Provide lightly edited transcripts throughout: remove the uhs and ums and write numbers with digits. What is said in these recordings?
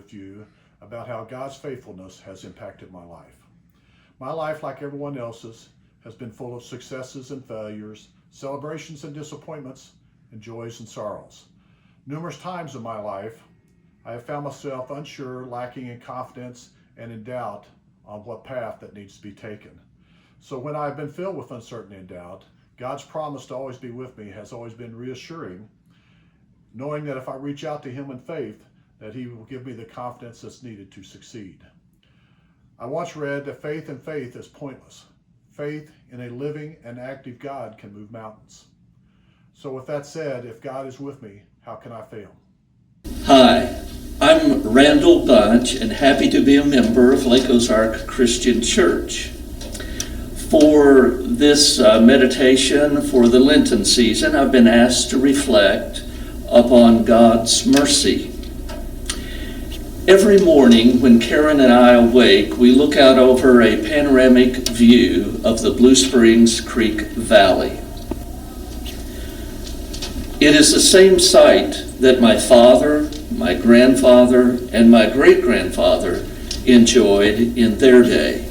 with you about how God's faithfulness has impacted my life. My life, like everyone else's, has been full of successes and failures, celebrations and disappointments, and joys and sorrows. Numerous times in my life, I have found myself unsure, lacking in confidence, and in doubt on what path that needs to be taken. So when I've been filled with uncertainty and doubt, God's promise to always be with me has always been reassuring, knowing that if I reach out to Him in faith, that He will give me the confidence that's needed to succeed. I once read that faith in faith is pointless. Faith in a living and active God can move mountains. So with that said, if God is with me, how can I fail? Hi, I'm Randall Bunch and happy to be a member of Lake Ozark Christian Church. For this meditation for the Lenten season, I've been asked to reflect upon God's mercy. Every morning when Karen and I awake, we look out over a panoramic view of the Blue Springs Creek Valley. It is the same sight that my father, my grandfather, and my great-grandfather enjoyed in their day.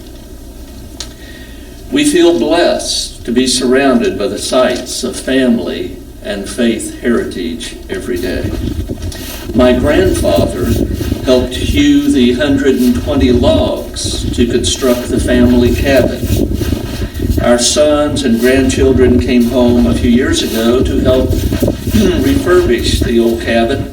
We feel blessed to be surrounded by the sights of family and faith heritage every day. My grandfather helped hew the 120 logs to construct the family cabin. Our sons and grandchildren came home a few years ago to help refurbish the old cabin.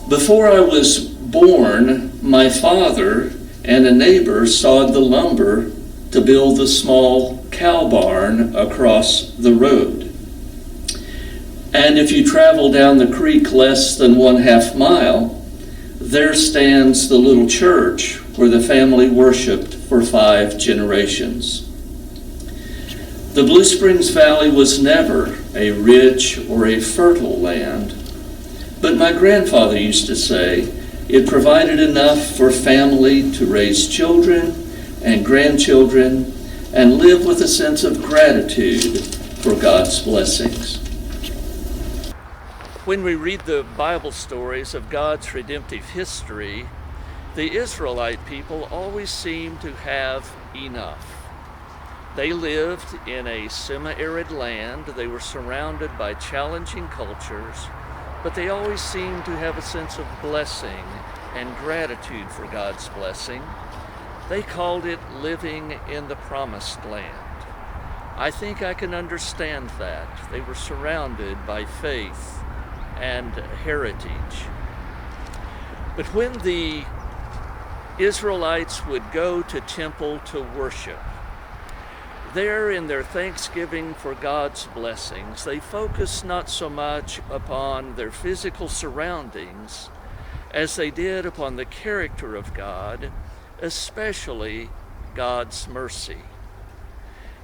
Before I was born, my father and a neighbor sawed the lumber to build the small cow barn across the road. And if you travel down the creek less than 1/2 mile, there stands the little church where the family worshiped for 5 generations. The Blue Springs Valley was never a rich or a fertile land, but my grandfather used to say it provided enough for family to raise children and grandchildren and live with a sense of gratitude for God's blessings. When we read the Bible stories of God's redemptive history, the Israelite people always seem to have enough. They lived in a semi-arid land. They were surrounded by challenging cultures, but they always seemed to have a sense of blessing and gratitude for God's blessing. They called it living in the promised land. I think I can understand that. They were surrounded by faith and heritage. But when the Israelites would go to temple to worship, there in their thanksgiving for God's blessings, they focused not so much upon their physical surroundings as they did upon the character of God, especially God's mercy.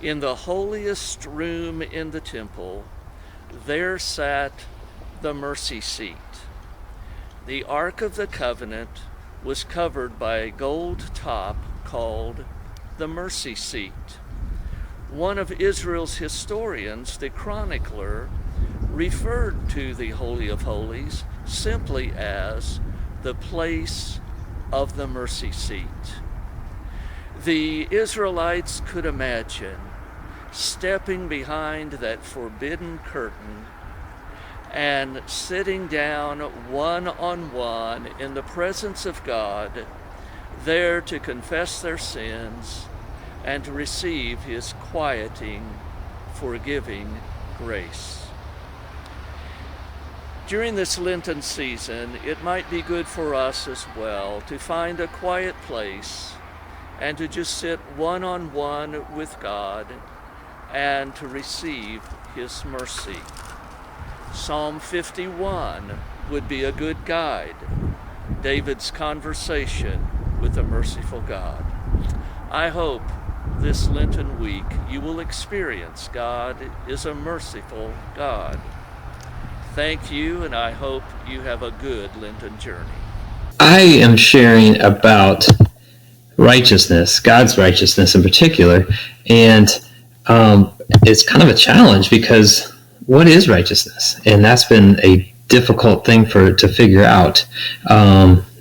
In the holiest room in the temple, there sat the mercy seat. The Ark of the Covenant was covered by a gold top called the mercy seat. One of Israel's historians, the chronicler, referred to the Holy of Holies simply as the place of the mercy seat. The Israelites could imagine stepping behind that forbidden curtain and sitting down one-on-one in the presence of God, there to confess their sins and to receive His quieting, forgiving grace. During this Lenten season, it might be good for us as well to find a quiet place and to just sit one-on-one with God and to receive His mercy. Psalm 51 would be a good guide, David's conversation with a merciful God. I hope this Lenten week you will experience God is a merciful God. Thank you, and I hope you have a good Lenten journey. I am sharing about righteousness, God's righteousness in particular, and it's kind of a challenge because what is righteousness? And that's been a difficult thing to figure out.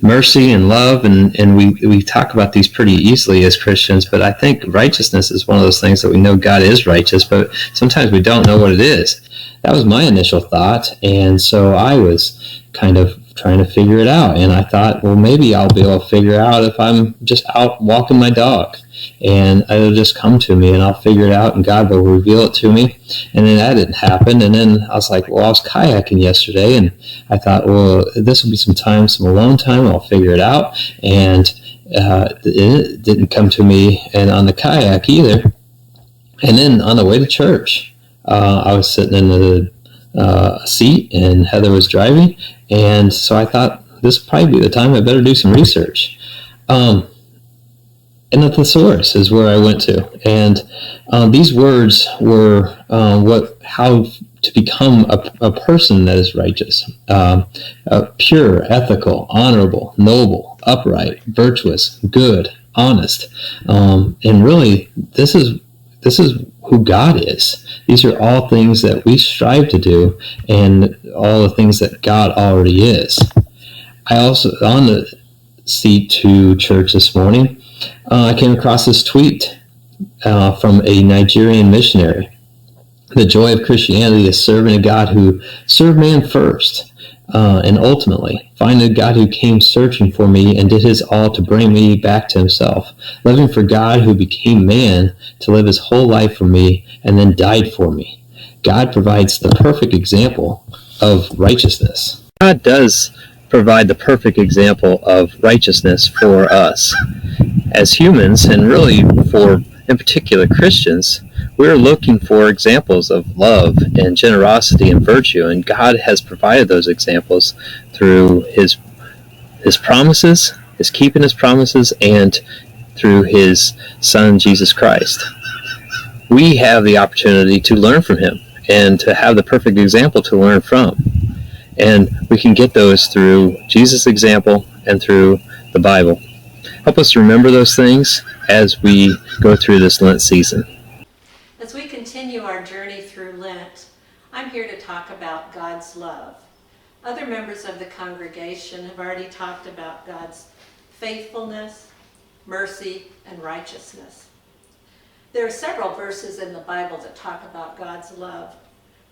Mercy and love, and we talk about these pretty easily as Christians, but I think righteousness is one of those things that we know God is righteous, but sometimes we don't know what it is. That was my initial thought, and so I was kind of trying to figure it out, and I thought, well, maybe I'll be able to figure out if I'm just out walking my dog, and it'll just come to me, and I'll figure it out, and God will reveal it to me. And then that didn't happen, and then I was like, well, I was kayaking yesterday, and I thought, well, this will be some alone time, I'll figure it out, and it didn't come to me, and on the kayak either. And then on the way to church, I was sitting in the seat, and Heather was driving, and so I thought, this would probably be the time I better do some research. And the thesaurus is where I went to, and these words were how to become a person that is righteous, pure, ethical, honorable, noble, upright, virtuous, good, honest, and really this is who God is. These are all things that we strive to do, and all the things that God already is. I also, on the seat to church this morning, I came across this tweet from a Nigerian missionary. The joy of Christianity is serving a God who served man first, and ultimately finding a God who came searching for me and did his all to bring me back to himself. Living for God who became man to live his whole life for me and then died for me. God provides the perfect example of righteousness. God does provide the perfect example of righteousness for us. As humans, and really in particular Christians, we're looking for examples of love and generosity and virtue, and God has provided those examples through his promises, his keeping his promises, and through his Son, Jesus Christ. We have the opportunity to learn from him and to have the perfect example to learn from. And we can get those through Jesus' example and through the Bible. Help us remember those things as we go through this Lent season. As we continue our journey through Lent, I'm here to talk about God's love. Other members of the congregation have already talked about God's faithfulness, mercy, and righteousness. There are several verses in the Bible that talk about God's love.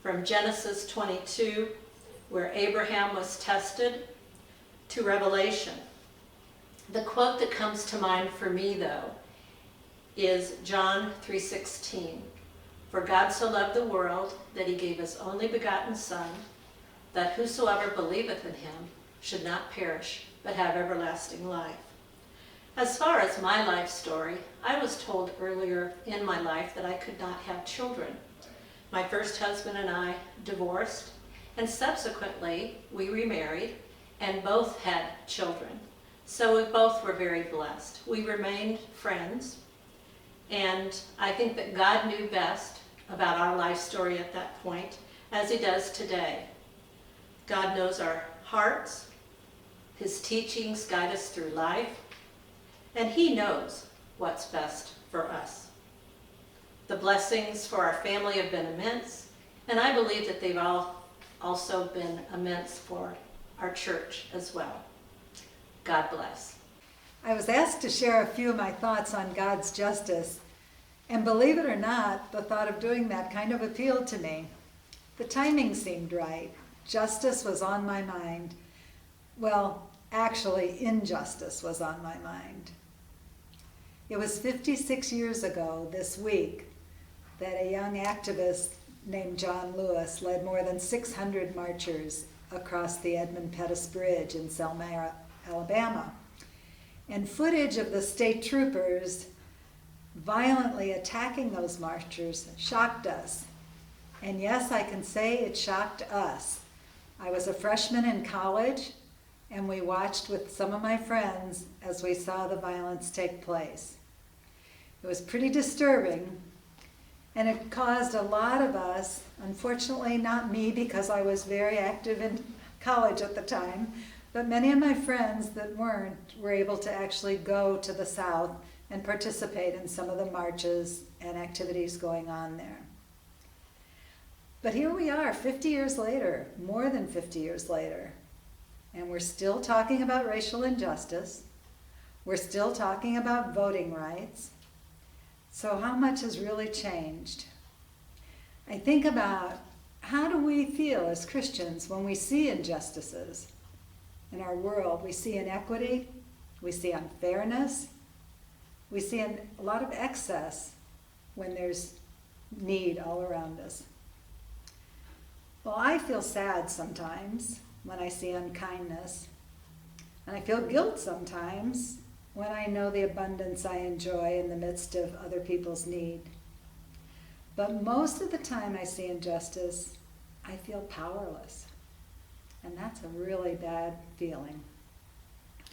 From Genesis 22, where Abraham was tested, to Revelation. The quote that comes to mind for me, though, is John 3:16. For God so loved the world that he gave his only begotten Son, that whosoever believeth in him should not perish, but have everlasting life. As far as my life story, I was told earlier in my life that I could not have children. My first husband and I divorced, and subsequently we remarried and both had children. So we both were very blessed. We remained friends, and I think that God knew best about our life story at that point, as he does today. God knows our hearts, his teachings guide us through life, and he knows what's best for us. The blessings for our family have been immense, and I believe that they've also been immense for our church as well. God bless. I was asked to share a few of my thoughts on God's justice, and believe it or not, the thought of doing that kind of appealed to me. The timing seemed right. Justice was on my mind. Well, actually, injustice was on my mind. It was 56 years ago this week that a young activist named John Lewis led more than 600 marchers across the Edmund Pettus Bridge in Selma, Alabama. And footage of the state troopers violently attacking those marchers shocked us. And yes, I can say it shocked us. I was a freshman in college, and we watched with some of my friends as we saw the violence take place. It was pretty disturbing, and it caused a lot of us, unfortunately not me because I was very active in college at the time, but many of my friends that weren't were able to actually go to the South and participate in some of the marches and activities going on there. But here we are, 50 years later, more than 50 years later, and we're still talking about racial injustice. We're still talking about voting rights. So how much has really changed? I think about how do we feel as Christians when we see injustices in our world? We see inequity, we see unfairness, we see a lot of excess when there's need all around us. Well, I feel sad sometimes when I see unkindness, and I feel guilt sometimes when I know the abundance I enjoy in the midst of other people's need. But most of the time I see injustice, I feel powerless. And that's a really bad feeling.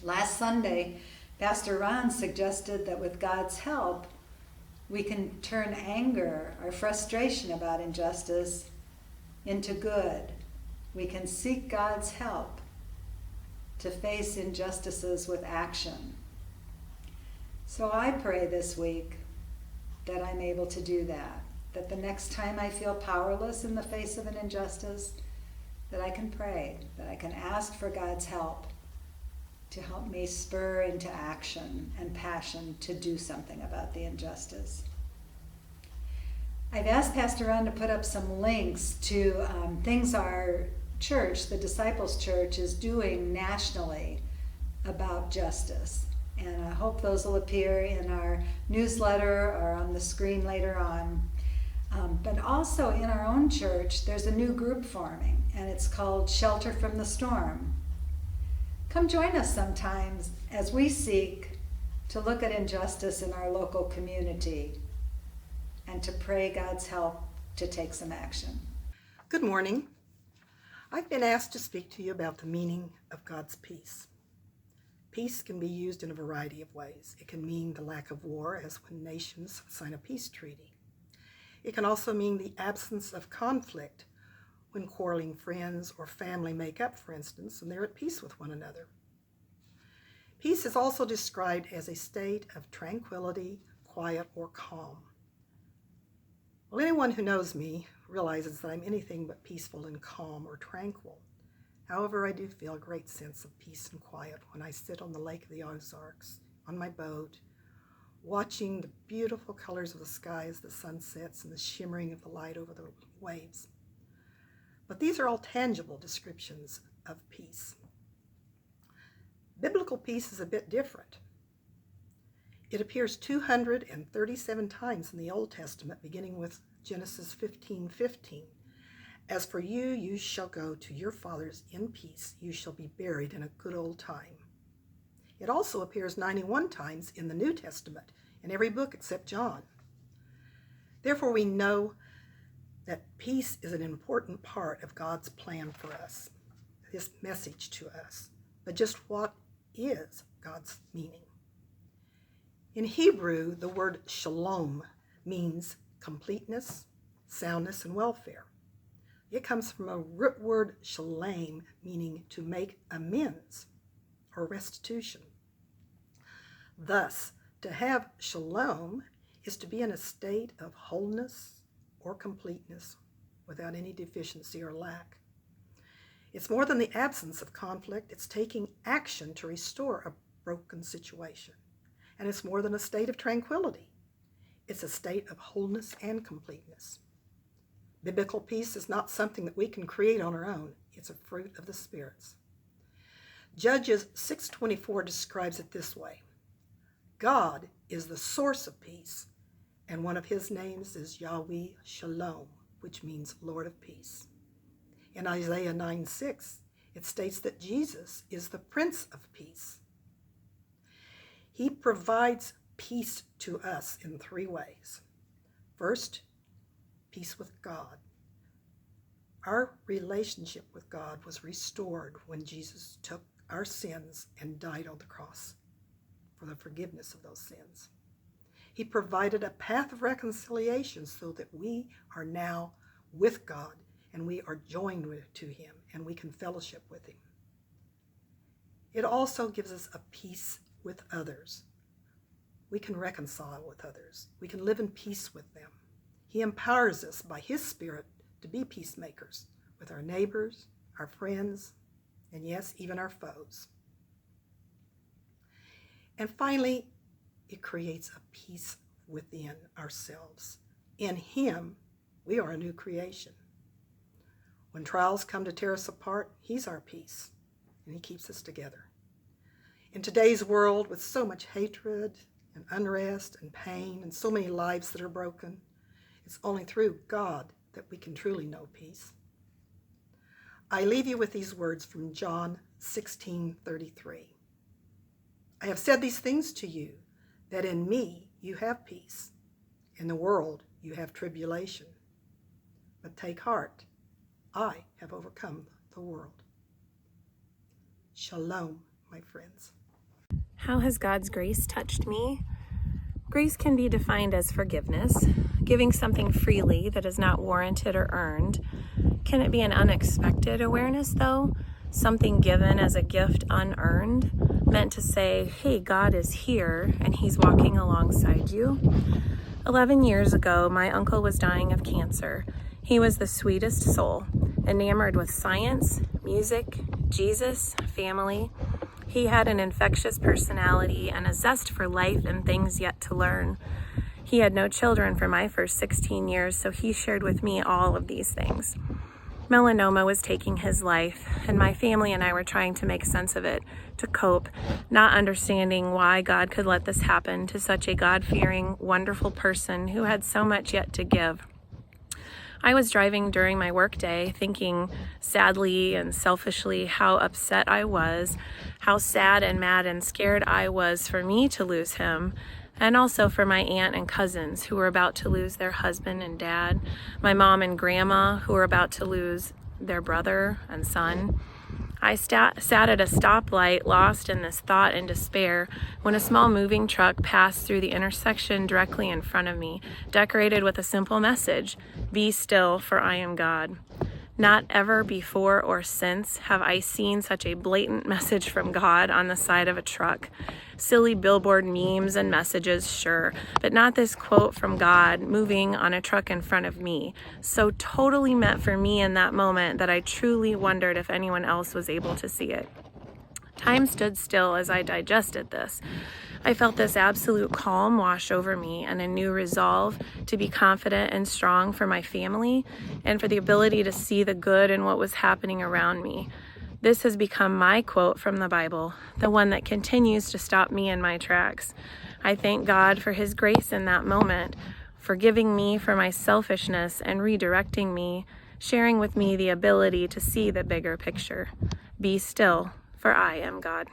Last Sunday, Pastor Ron suggested that with God's help, we can turn anger or frustration about injustice into good. We can seek God's help to face injustices with action. So I pray this week that I'm able to do that the next time I feel powerless in the face of an injustice, that I can pray, that I can ask for God's help to help me spur into action and passion to do something about the injustice. I've asked Pastor Ron to put up some links to things our church, the Disciples Church, is doing nationally about justice. And I hope those will appear in our newsletter or on the screen later on. But also in our own church, there's a new group forming, and it's called Shelter from the Storm. Come join us sometimes as we seek to look at injustice in our local community and to pray God's help to take some action. Good morning. I've been asked to speak to you about the meaning of God's peace. Peace can be used in a variety of ways. It can mean the lack of war, as when nations sign a peace treaty. It can also mean the absence of conflict, when quarreling friends or family make up, for instance, and they're at peace with one another. Peace is also described as a state of tranquility, quiet, or calm. Well, anyone who knows me realizes that I'm anything but peaceful and calm or tranquil. However, I do feel a great sense of peace and quiet when I sit on the lake of the Ozarks, on my boat, watching the beautiful colors of the sky as the sun sets and the shimmering of the light over the waves. But these are all tangible descriptions of peace. Biblical peace is a bit different. It appears 237 times in the Old Testament, beginning with Genesis 15:15. As for you, you shall go to your fathers in peace. You shall be buried in a good old time. It also appears 91 times in the New Testament, in every book except John. Therefore, we know that peace is an important part of God's plan for us, His message to us. But just what is God's meaning? In Hebrew, the word shalom means completeness, soundness, and welfare. It comes from a root word shalem, meaning to make amends or restitution. Thus, to have shalom is to be in a state of wholeness or completeness without any deficiency or lack. It's more than the absence of conflict. It's taking action to restore a broken situation. And it's more than a state of tranquility. It's a state of wholeness and completeness. Biblical peace is not something that we can create on our own. It's a fruit of the spirits. Judges 6:24 describes it this way: God is the source of peace, and one of his names is Yahweh Shalom, which means Lord of Peace. In Isaiah 9:6, it states that Jesus is the Prince of Peace. He provides peace to us in three ways. First, peace with God. Our relationship with God was restored when Jesus took our sins and died on the cross for the forgiveness of those sins. He provided a path of reconciliation so that we are now with God and we are joined to him and we can fellowship with him. It also gives us a peace with others. We can reconcile with others. We can live in peace with them. He empowers us by his Spirit to be peacemakers with our neighbors, our friends, and yes, even our foes. And finally, it creates a peace within ourselves. In Him, we are a new creation. When trials come to tear us apart, He's our peace, and He keeps us together. In today's world, with so much hatred and unrest and pain and so many lives that are broken, it's only through God that we can truly know peace. I leave you with these words from John 16:33. I have said these things to you, that in me you have peace. In the world you have tribulation. But take heart, I have overcome the world. Shalom, my friends. How has God's grace touched me? Grace can be defined as forgiveness, giving something freely that is not warranted or earned. Can it be an unexpected awareness, though? Something given as a gift unearned, meant to say, hey, God is here and He's walking alongside you. 11 years ago, my uncle was dying of cancer. He was the sweetest soul, enamored with science, music, Jesus, family. He had an infectious personality and a zest for life and things yet to learn. He had no children for my first 16 years, so he shared with me all of these things. Melanoma was taking his life, and my family and I were trying to make sense of it, to cope, not understanding why God could let this happen to such a God-fearing, wonderful person who had so much yet to give. I was driving during my workday, thinking sadly and selfishly how upset I was, how sad and mad and scared I was for me to lose him, and also for my aunt and cousins who were about to lose their husband and dad, my mom and grandma who were about to lose their brother and son. I sat at a stoplight, lost in this thought and despair, when a small moving truck passed through the intersection directly in front of me, decorated with a simple message, "Be still, for I am God." Not ever before or since have I seen such a blatant message from God on the side of a truck. Silly billboard memes and messages, sure, but not this quote from God moving on a truck in front of me. So totally meant for me in that moment that I truly wondered if anyone else was able to see it. Time stood still as I digested this. I felt this absolute calm wash over me and a new resolve to be confident and strong for my family and for the ability to see the good in what was happening around me. This has become my quote from the Bible, the one that continues to stop me in my tracks. I thank God for His grace in that moment, forgiving me for my selfishness and redirecting me, sharing with me the ability to see the bigger picture. Be still, for I am God.